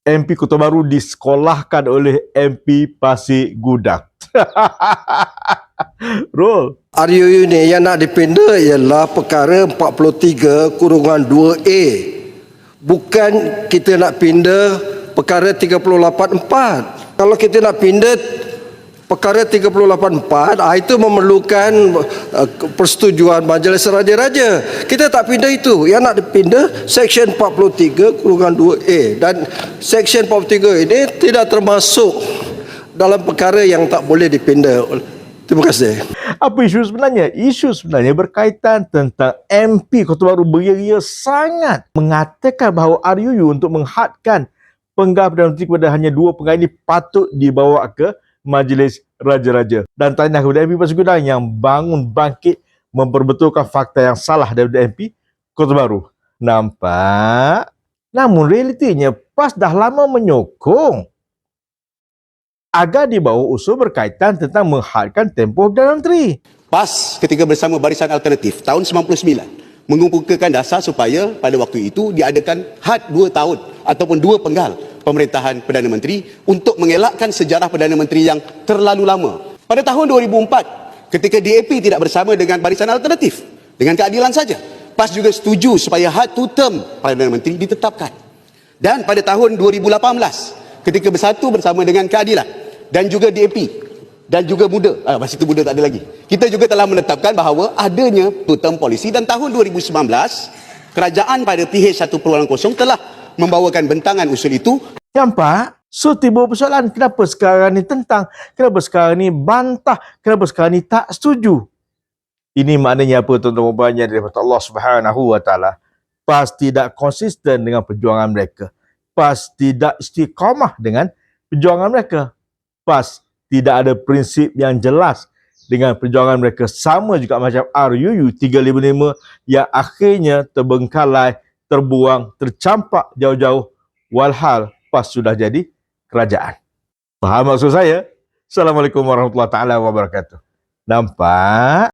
MP Kota Baru disekolahkan oleh MP Pasir Gudang. Roll. RUU ni yang nak dipindah ialah perkara 43/2A. Bukan kita nak pindah perkara 384. Kalau kita nak pindah perkara 384, itu memerlukan persetujuan Majlis Raja-Raja. Kita tak pindah itu. Yang nak dipindah Seksyen 43/2A. Dan Seksyen 43 ini tidak termasuk dalam perkara yang tak boleh dipindah. Terima kasih. Apa isu sebenarnya? Isu sebenarnya berkaitan tentang MP Kota Baru beria sangat mengatakan bahawa RUU untuk menghadkan penggal Perdana Menteri kepada hanya 2 penggal ini patut dibawa ke Majlis Raja-Raja. Dan tanya kepada MP Pasir Gudang yang bangun bangkit memperbetulkan fakta yang salah daripada MP Kota Baru. Nampak? Namun realitinya PAS dah lama menyokong agar dibawa usul berkaitan tentang menghadkan tempoh Perdana Menteri. PAS ketika bersama Barisan Alternatif tahun 99 mengumpulkan dasar supaya pada waktu itu diadakan had 2 tahun ataupun 2 penggal pemerintahan Perdana Menteri untuk mengelakkan sejarah Perdana Menteri yang terlalu lama. Pada tahun 2004 ketika DAP tidak bersama dengan Barisan Alternatif dengan keadilan saja, PAS juga setuju supaya had 2 term Perdana Menteri ditetapkan. Dan pada tahun 2018 ketika bersatu bersama dengan keadilan dan juga DAP dan juga Muda, masa itu Muda tak ada lagi, kita juga telah menetapkan bahawa adanya two-term policy. Dan tahun 2019 kerajaan pada PH 1.0 telah membawakan bentangan usul itu. Nampak? So timbul persoalan, kenapa sekarang ni tentang, kenapa sekarang ni bantah, kenapa sekarang ni tak setuju. Ini maknanya apa tuan-tuan dan puan daripada Allah Subhanahu Wa Taala? PAS tidak konsisten dengan perjuangan mereka. PAS tidak istiqamah dengan perjuangan mereka. PAS tidak ada prinsip yang jelas dengan perjuangan mereka. Sama juga macam RUU 355 yang akhirnya terbengkalai, terbuang, tercampak jauh-jauh, walhal PAS sudah jadi kerajaan. Faham maksud saya? Assalamualaikum warahmatullahi wabarakatuh. Nampak?